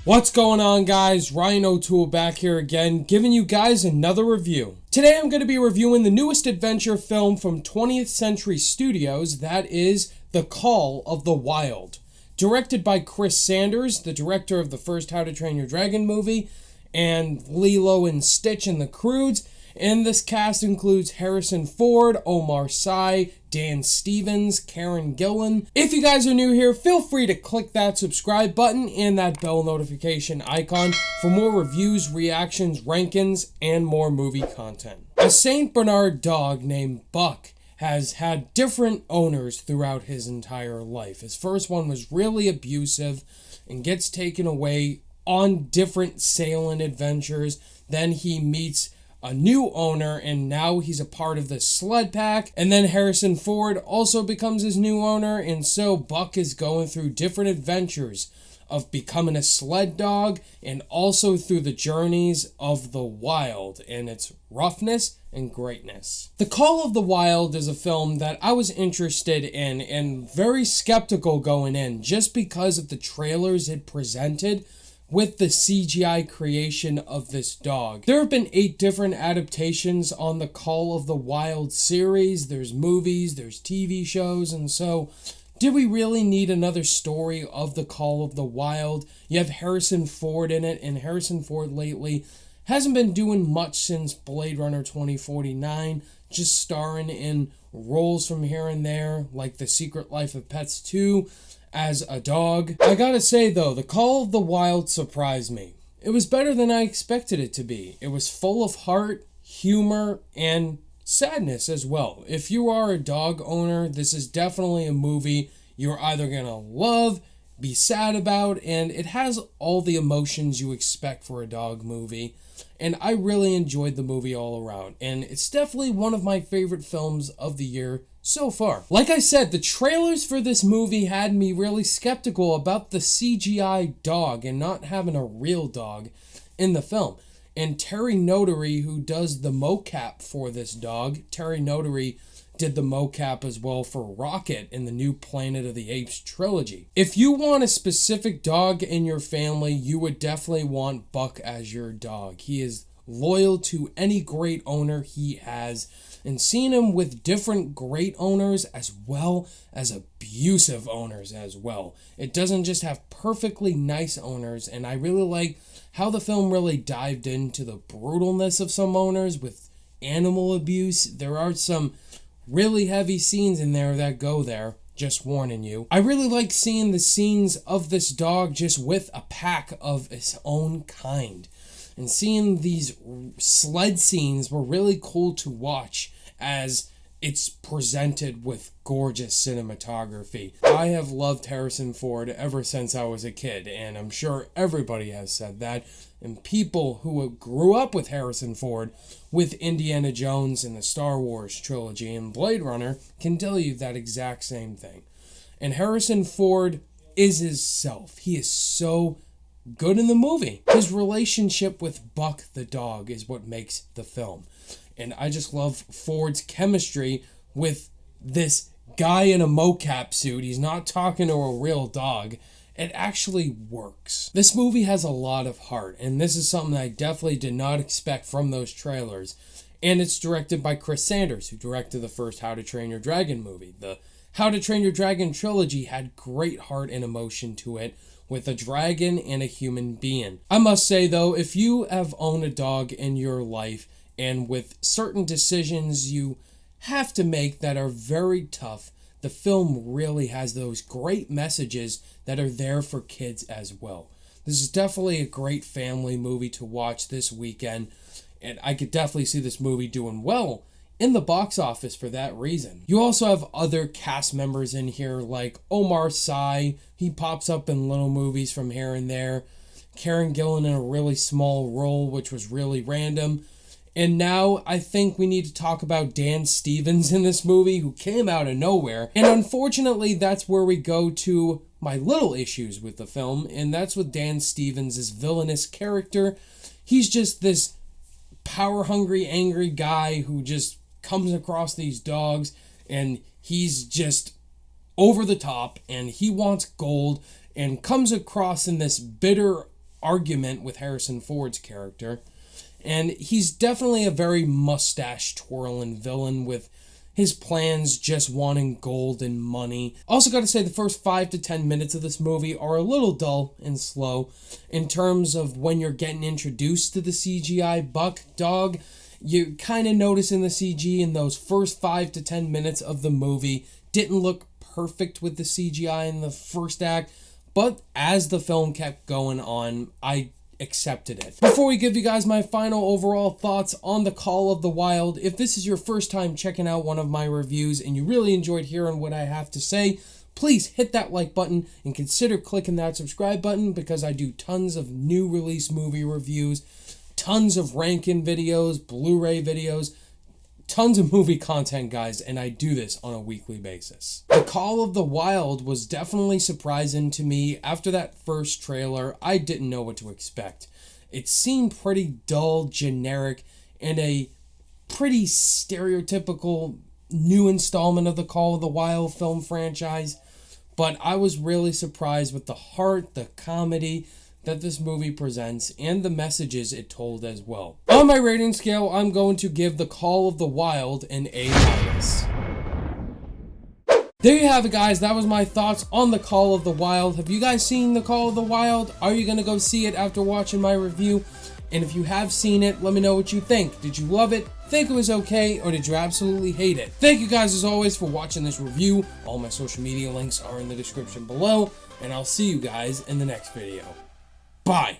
What's going on, guys? Ryan O'Toole back here again, giving you guys another review. Today I'm going to be reviewing the newest adventure film from 20th Century Studios, that is The Call of the Wild. Directed by Chris Sanders, the director of the first How to Train Your Dragon movie, and Lilo and Stitch and the Croods. And this cast includes Harrison Ford, Omar Sy, Dan Stevens, Karen Gillan. If you guys are new here, feel free to click that subscribe button and that bell notification icon for more reviews, reactions, rankings, and more movie content. A St. Bernard dog named Buck has had different owners throughout his entire life. His first one was really abusive and gets taken away on different sailing adventures. Then he meets a new owner, and now he's a part of the sled pack. And then Harrison Ford also becomes his new owner, and so Buck is going through different adventures of becoming a sled dog and also through the journeys of the wild and its roughness and greatness. The Call of the Wild is a film that I was interested in and very skeptical going in just because of the trailers it presented with the CGI creation of this dog. There have been 8 different adaptations on the Call of the Wild series. There's movies, there's TV shows, and so did we really need another story of the Call of the Wild? You have Harrison Ford in it, and Harrison Ford lately hasn't been doing much since Blade Runner 2049, just starring in roles from here and there, like The Secret Life of Pets 2, as a dog. I gotta say though, The Call of the Wild surprised me. It was better than I expected it to be. It was full of heart, humor, and sadness as well. If you are a dog owner, this is definitely a movie you're either gonna love, be sad about, and it has all the emotions you expect for a dog movie. And I really enjoyed the movie all around, and it's definitely one of my favorite films of the year so far. Like I said, the trailers for this movie had me really skeptical about the CGI dog and not having a real dog in the film. And Terry Notary, who does the mocap for this dog, Terry Notary did the mocap as well for Rocket in the new Planet of the Apes trilogy. If you want a specific dog in your family, you would definitely want Buck as your dog. He is loyal to any great owner he has, and seeing him with different great owners as well as abusive owners as well. It doesn't just have perfectly nice owners, and I really like how the film really dived into the brutalness of some owners with animal abuse. There are some really heavy scenes in there that go there, just warning you. I really like seeing the scenes of this dog just with a pack of its own kind. And seeing these sled scenes were really cool to watch as it's presented with gorgeous cinematography. I have loved Harrison Ford ever since I was a kid, and I'm sure everybody has said that. And people who grew up with Harrison Ford, with Indiana Jones and the Star Wars trilogy and Blade Runner, can tell you that exact same thing. And Harrison Ford is his self. He is so good in the movie. His relationship with Buck the dog is what makes the film. And I just love Ford's chemistry with this guy in a mocap suit. He's not talking to a real dog. It actually works. This movie has a lot of heart, and this is something that I definitely did not expect from those trailers. And it's directed by Chris Sanders, who directed the first How to Train Your Dragon movie. The How to Train Your Dragon trilogy had great heart and emotion to it, with a dragon and a human being. I must say though, if you have owned a dog in your life, and with certain decisions you have to make that are very tough, the film really has those great messages that are there for kids as well. This is definitely a great family movie to watch this weekend, and I could definitely see this movie doing well in the box office for that reason. You also have other cast members in here like Omar Sy. He pops up in little movies from here and there. Karen Gillan in a really small role, which was really random. And now I think we need to talk about Dan Stevens in this movie, who came out of nowhere. And unfortunately, that's where we go to my little issues with the film, and that's with Dan Stevens' villainous character. He's just this power-hungry, angry guy who just comes across these dogs, and he's just over the top, and he wants gold, and comes across in this bitter argument with Harrison Ford's character. And he's definitely a very mustache-twirling villain with his plans just wanting gold and money. Also got to say, the first 5 to 10 minutes of this movie are a little dull and slow in terms of when you're getting introduced to the CGI buck dog. You kind of noticing the CG in those first 5 to 10 minutes of the movie didn't look perfect with the CGI in the first act, but as the film kept going on, I accepted it. Before we give you guys my final overall thoughts on The Call of the Wild, if this is your first time checking out one of my reviews and you really enjoyed hearing what I have to say, please hit that like button and consider clicking that subscribe button, because I do tons of new release movie reviews, tons of ranking videos, Blu-ray videos, tons of movie content, guys, and I do this on a weekly basis. The Call of the Wild was definitely surprising to me. After that first trailer, I didn't know what to expect. It seemed pretty dull, generic, and a pretty stereotypical new installment of the Call of the Wild film franchise, but I was really surprised with the heart, the comedy that this movie presents, and the messages it told as well. On my rating scale, I'm going to give The Call of the Wild an A-. There you have it, guys. That was my thoughts on The Call of the Wild. Have you guys seen The Call of the Wild? Are you going to go see it after watching my review? And if you have seen it, let me know what you think. Did you love it, think it was okay, or did you absolutely hate it? Thank you guys as always for watching this review. All my social media links are in the description below, and I'll see you guys in the next video. Bye.